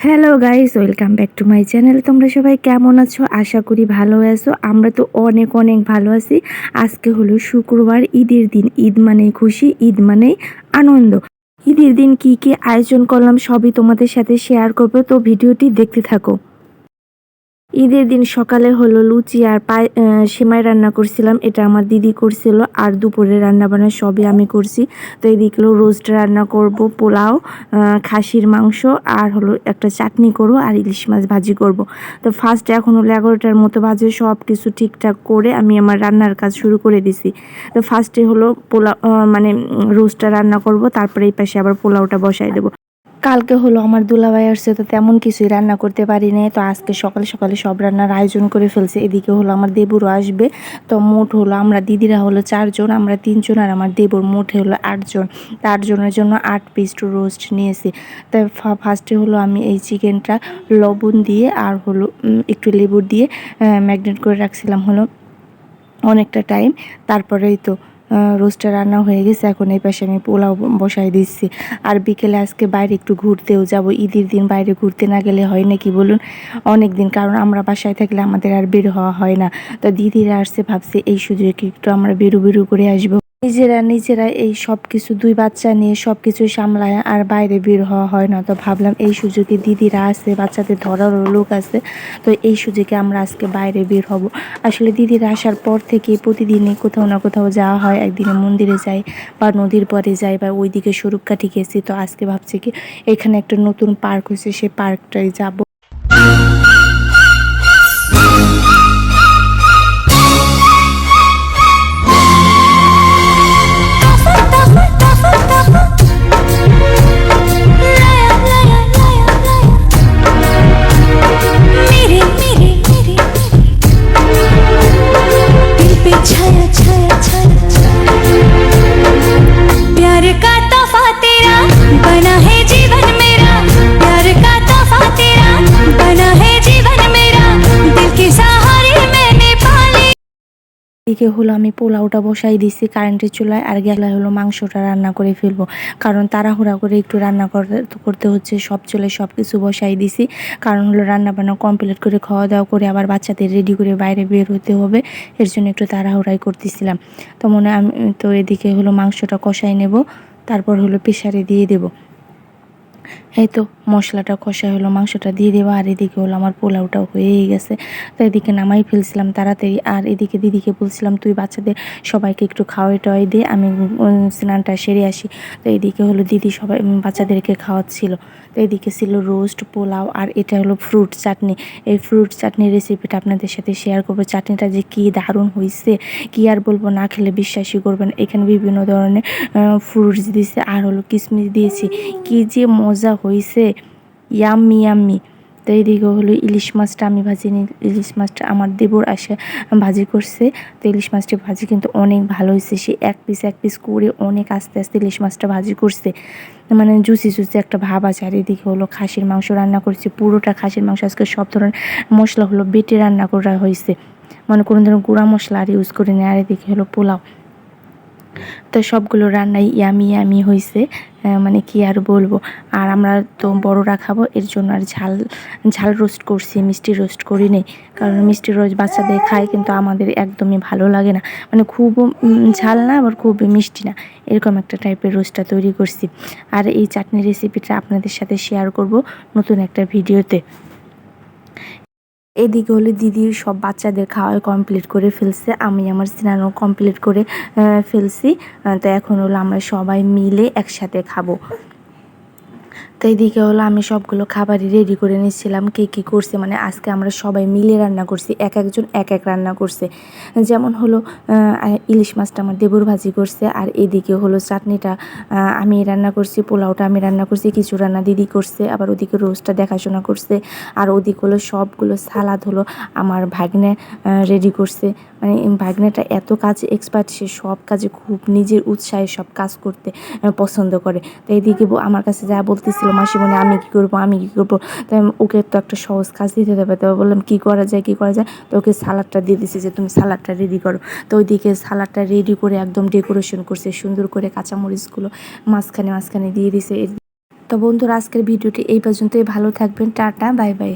Hello guys, welcome back to my channel. তোমরা সবাই কেমন আছো? আশা করি ভালো আছো। আমরা তো অনেক অনেক ভালো আছি। আজকে হলো শুক্রবার, ঈদের দিন। ঈদ মানেই খুশি, ঈদ মানেই আনন্দ। ঈদের দিন কি কি আয়োজন করলাম সবই তোমাদের সাথে শেয়ার করবো, তো ভিডিওটি দেখতে থাকো। ঈদের দিন সকালে হলো লুচি আর সেমাই রান্না করছিলাম, এটা আমার দিদি করছিল। আর দুপুরে রান্না বান্না সবই আমি করছি। তো এদিকে রোস্ট রান্না করব, পোলাও, খাসির মাংস, আর হলো একটা চাটনি করব, আর ইলিশ মাছ ভাজি করব। তো ফার্স্টে এখন হলো 11টার মতো বাজে, সব কিছু ঠিকঠাক করে আমি আমার রান্নার কাজ শুরু করে দিছি। তো ফার্স্টে হলো পোলাও রোস্টটা রান্না করব, তারপরে এই পাশে আবার পোলাওটা বসাই দেবো। কালকে হলো আমার দুলাভাই আসছে, তো তেমন কিছুই রান্না করতে পারি নাই। তো আজকে সকালে সকালে সব রান্নার আয়োজন করে ফেলছে। এদিকে হলো আমার দেবরও আসবে। তো মোট হলো আমরা দিদিরা হলো 4 জন, আমরা 3 জন, আর আমার দেবর মোট হলো 8 জন। তো 8 জনের জন্য 8 পিস রোস্ট নিয়েছি। তাই ফার্স্টে হলো আমি এই চিকেনটা লবণ দিয়ে আর হলো একটু লেবু দিয়ে ম্যাগনেট করে রাখছিলাম হলো অনেকটা টাইম। তারপরেই তো রোস্টটা রান্না হয়ে গেছে। এখন এই পাশে আমি পোলাও বসাই দিচ্ছি। আর বিকেলে আজকে বাইরে একটু ঘুরতেও যাব। ঈদের দিন বাইরে ঘুরতে না গেলে হয় নাকি বলুন? অনেক দিন, কারণ আমরা বাসায় থাকলে আমাদের আর বের হওয়া হয় না। তো দিদিরা আসছে, ভাবছি এই সুযোগে একটু আমরা বেরু বেরু করে আসবো। নিজেরা এই সব কিছু 2 বাচ্চা নিয়ে সব কিছু সামলায়, আর বাইরে বের হওয়া হয় না। তো ভাবলাম এই সুযোগে দিদিরা আছে, বাচ্চাদের ধরারও লোক আছে, তো এই সুযোগে আমরা আজকে বাইরে বের হব। আসলে দিদিরা আসার পর থেকে প্রতিদিনই কোথাও না কোথাও যাওয়া হয়। একদিনে মন্দিরে যাই, বা নদীর পরে যাই, বা ওইদিকে স্বরূপকাঠি গেছি। তো আজকে ভাবছি কি এখানে একটা নতুন পার্ক হয়েছে, সেই পার্কটাই যাব। এদিকে হলো আমি পোলাওটা বসাই দিছি কারেন্টের চুলায়, আর গেলায় হলো মাংসটা রান্না করে ফেলবো। কারণ তাড়াহুড়া করে একটু রান্না করতে হচ্ছে, সব চুলে সব কিছু বসাই দিছি। কারণ হলো রান্না বান্না কমপ্লিট করে খাওয়া দাওয়া করে আবার বাচ্চাদের রেডি করে বাইরে বের হতে হবে, এর জন্য একটু তাড়াহুড়াই করতেছিলাম। তো আমি তো এদিকে হলো মাংসটা কষাই নেব, তারপর হলো প্রেসারে দিয়ে দেব। এই তো মশলাটা কষা হলো, মাংসটা দিয়ে দেবো। আর এদিকে হলো আমার পোলাওটাও হয়েই গেছে। তো এদিকে নামাই ফেলছিলাম তাড়াতাড়ি। আর এদিকে দিদিকে বলছিলাম তুই বাচ্চাদের সবাইকে একটু খাওয়াই টাওয়াই দিয়ে আমি স্নানটা সেরে আসি। তো এদিকে হলো দিদি সবাই বাচ্চাদেরকে খাওয়াচ্ছিল। তো এদিকে ছিল রোস্ট, পোলাও, আর এটা হলো ফ্রুট চাটনি। এই ফ্রুট চাটনির রেসিপিটা আপনাদের সাথে শেয়ার করবো। চাটনিটা যে কী দারুণ হয়েছে, কি আর বলবো, না খেলে বিশ্বাসই করবেন। এখানে বিভিন্ন ধরনের ফ্রুটস দিয়েছে, আর হলো কিশমিশ দিয়েছি, কি যে মজা হয়েছে, ইয়াম্মি ইয়াম্মি। তো এইদিকে হলো ইলিশ মাছটা আমি ভাজি নিই। ইলিশ মাছটা আমার দেবর আসে ভাজি করছে। তো ইলিশ মাছটা ভাজি কিন্তু অনেক ভালো হয়েছে। সে এক পিস করে অনেক আস্তে আস্তে ইলিশ মাছটা ভাজি করছে, মানে জুসি জুসি একটা ভাব আছে। আর এদিকে হলো খাসির মাংস রান্না করছি, পুরোটা খাসির মাংস। আজকে সব ধরনের মশলা হলো বেটে রান্না করা হয়েছে, মানে কোনো ধরনের গুঁড়া মশলা আর ইউজ করিনি। আর এদিকে হলো পোলাও। তো সবগুলো রান্নাই ইয়ামি ইয়ামি হয়েছে, মানে কি আর বলবো। আর আমরা তো বড়রা খাবো, এর জন্য আর ঝাল রোস্ট করছি, মিষ্টি রোস্ট করি নেই। কারণ মিষ্টি রোস্ট বাচ্চাদের খায়, কিন্তু আমাদের একদমই ভালো লাগে না। মানে খুবও ঝাল না, আবার খুব মিষ্টি না, এরকম একটা টাইপের রোস্টটা তৈরি করছি। আর এই চাটনির রেসিপিটা আপনাদের সাথে শেয়ার করব নতুন একটা ভিডিওতে। এদিকে হলো দিদি সব বাচ্চাদের খাওয়া কমপ্লিট করে ফেলছে, আমি আমার স্নানও কমপ্লিট করে ফেলছি। তো এখন হলো আমরা সবাই মিলে একসাথে খাবো। তো এইদিকে হলো আমি সবগুলো খাবারই রেডি করে নিচ্ছিলাম। কে কী করছে, মানে আজকে আমরা সবাই মিলে রান্না করছি, এক একজন এক এক রান্না করছে। যেমন হলো ইলিশ মাছটা আমার দেবর ভাজি করছে, আর এদিকে হলো চাটনিটা আমি রান্না করছি, পোলাওটা আমি রান্না করছি, কিছু রান্না দিদি করছে, আবার ওদিকে রোস্টটা দেখাশোনা করছে। আর ওদিকে হলো সবগুলো সালাদ হলো আমার ভাগ্নে রেডি করছে। মানে ভাগ্নেটা এত কাজে এক্সপার্ট, সে সব কাজে খুব নিজের উৎসাহে সব কাজ করতে পছন্দ করে। তো এইদিকে আমার কাছে যা বলতেছিল, মাসিমণি আমি কী করবো, তো ওকে তো একটা সহজ কাজ দিতে হবে। তো বললাম কী করা যায়। তো ওকে সালাডটা দিয়ে দিছি যে তুমি সালাডটা রেডি করো। তো ওইদিকে সালাডটা রেডি করে একদম ডেকোরেশন করছে সুন্দর করে, কাঁচামরিচগুলো মাঝখানে দিয়ে দিছে। তো বন্ধুরা, আজকের ভিডিওটি এই পর্যন্তই। ভালো থাকবেন। Tata, bye bye.